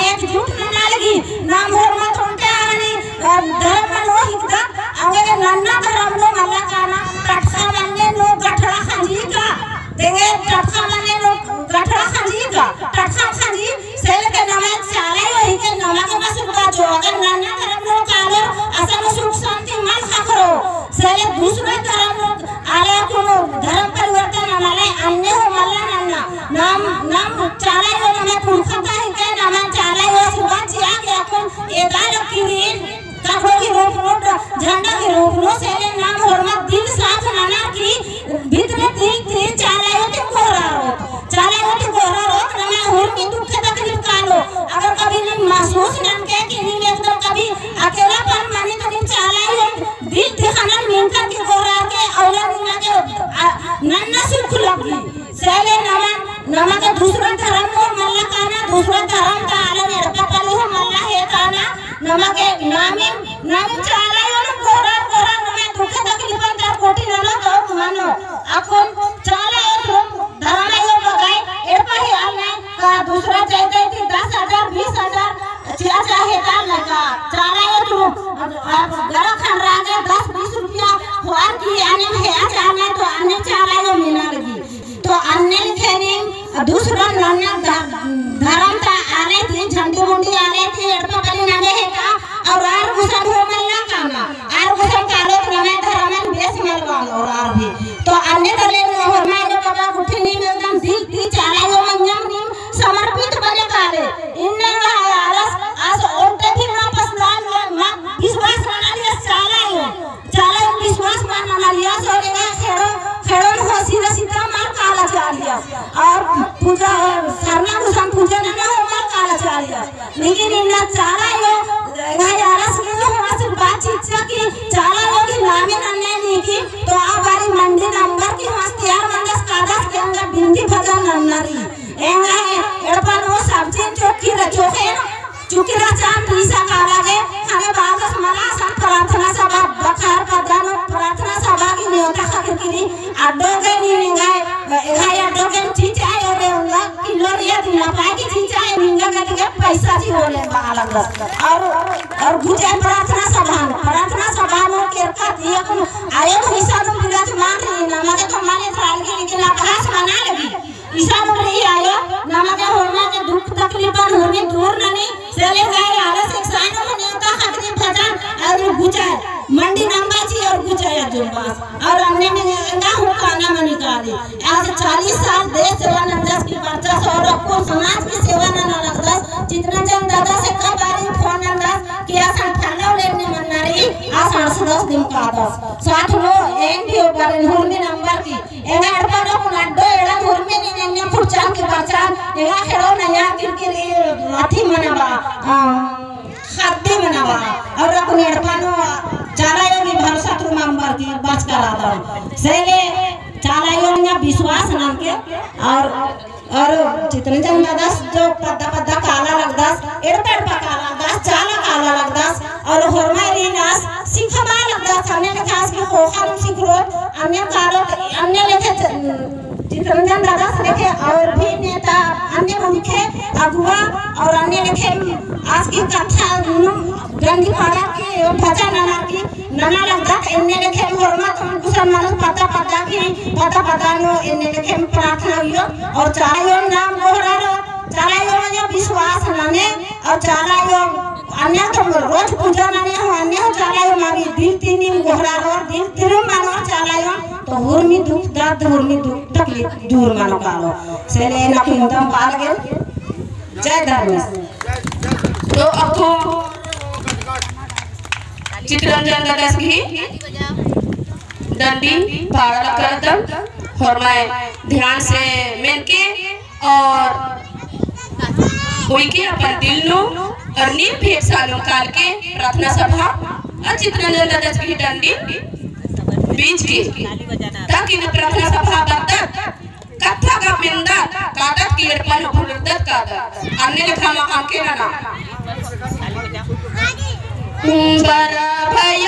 एक झूठ ना लगी ना मोर मत उल्टे आनी धर्म नो हिकदा दूसरा धर्म आले कोनो धर्म परिवर्तन आले अन्य हो मल्ला नन्ना नाम चाला यो नमे पुरखता है के नाम चाला यो सुबह जिया के अपन एदार किरीन काखो की रोड झंडा के रोकनो से नाम हरमत दिल साफ नाना की भीतर तीन चाला यो ते कोरा नमे हुर की दुख तकलीफ कालो अगर कभी नहीं महसूस नाम के कि नहीं एकदम कभी अकेलापन माने तो दिन चाला यो दिल दिखाना मिलकर के कोरा के औलाद ना के नन्ना सुख लगी सेले नमा के दूसरा धर्म और मल्ला काना दूसरा धर्म का आलम एड़पा कली हो मल्ला है काना नमा के नामी चाला यो न कोरा नमे दुख तकलीफ अंतर कोटी नलो तो मानो अकोन चाला यो धर्म यो बगाई एड़पा ही आलना का दूसरा चाहते कि 10,000 20,000 चाहे का लगा चाला यो तो गरा खान राजा 10-20 रुपया हुआ कि आने में है चाला तो अन्य चाला यो मिला लगी तो अन्य लिखेनी दूसरा नन्ना धर्म का आले थे झंडी मुंडी आले थे एड़पा कली नगे है का और आर गुसन हो मल्ला कामा आर गुसन कालो नमे धर्म बेस मलवान और आर भी तो अन्य दले हरमा जो बाबा गुठी नी एकदम दिल चाला यो मंजम नी समर्पित बने काले इन्ने आलस आज ओटे भी वापस लाल विश्वास माना लिया चाला यो विश्वास माना लिया सोरेगा खेड़ो हो सीधा मार काला चालिया और पूजा सरना गुसन पूजा ना हो मार काला चालिया लेकिन इन्ना चाला यो आलस के हो असर बातचीत की चाला यो की नामे नन्ने नी की तो आ बारी मंडी नंबर की हस्तियार मंदस कादस के अंदर बिंदी भजन नन्नरी एंगा है एड़पा नो सब्जी चोखी रचोखे चुकी रचान पीसा कालागे हमें बागस मला सन प्रार्थना सभा बखार पदानो प्रार्थना सभा की न्योता खकरी अड्डोगे नींगाए अड्डोगे चीचाए और उंगा किलो रिया दिना पाए की चीचाए निंगा करके पैसा जी होले बालक और गुजे प्रार्थना सभा में केरका दिया को आयो हिसाब में बिराज मान रही ना मगे तो माने थाल के लेकिन आकाश मना लगी ईसा रही आयो नमके होना के दुख तकलीफ पर होने दूर नहीं चले गए आलस एक साइनो में न्योता खकरी भजन और गुजाए मंडी नंबर जी और गुजाए जुलबास और हमने में ना हो खाना में निकाली आज 40 साल देश सेवा नंदस की बच्चा और आपको समाज की सेवा न लगदस जितना जन दादा से कब बारी फोन नंदस किया संठानो लेने मननारी आज 10 दिन का दस 60 लो एक भी ऊपर हुरमी नंबर की एगा अड़पा लो लड्डो एड़ा हुरमी ने फुटचान की बचान एगा खेलो नया किरकिरी लाठी मनावा खाद्य मनावा और अपने अड़पानो चाला योगी भरोसा तुम नंबर की बच कर आता सेले चाला योगी विश्वास नाम के और जितने जन दस जो पद्दा काला लगदस एड़पा काला लगदस चाला काला लगदस और हरमारी नास सिखमा लगदस अन्य के खास की होखम सिखरो अन्य कालो अन्य लेके जितने जन दस लेके और भी नेता अन्य मुख्य अगुआ और अन्य लेके आज की कथा गंदी फाड़ा की एवं भजन नाना की नाना लगदस अन्य लेके हरमत गुसन मन पता नो अन्य लेके प्रार्थना हुई और चाला नाम गोहरा चाला विश्वास नाने और चाला अन्य तो रोज पूजा नाने हो अन्य चाला मागी दिल तीन गोहरा रो दिल तिरु मानो चाला तो हुरमी दुख दर्द हुरमी दुख तकलीफ दूर मानो कालो सेले ना किंदम पाल गेल जय धर्मेश तो अखो चित्ररंजन दादा की डंडी पाड़ा करतम और मैं ध्यान से मेन के और के अपन दिल नो और नीम भेट सालों काल के प्रार्थना सभा और चित्ररंजन दादा की डंडी बीच के ताकि न प्रार्थना सभा बदत कथा का बिंदा कागज की एड़पन फुलदत कागज अन्य लिखा मा आके ना बर भाई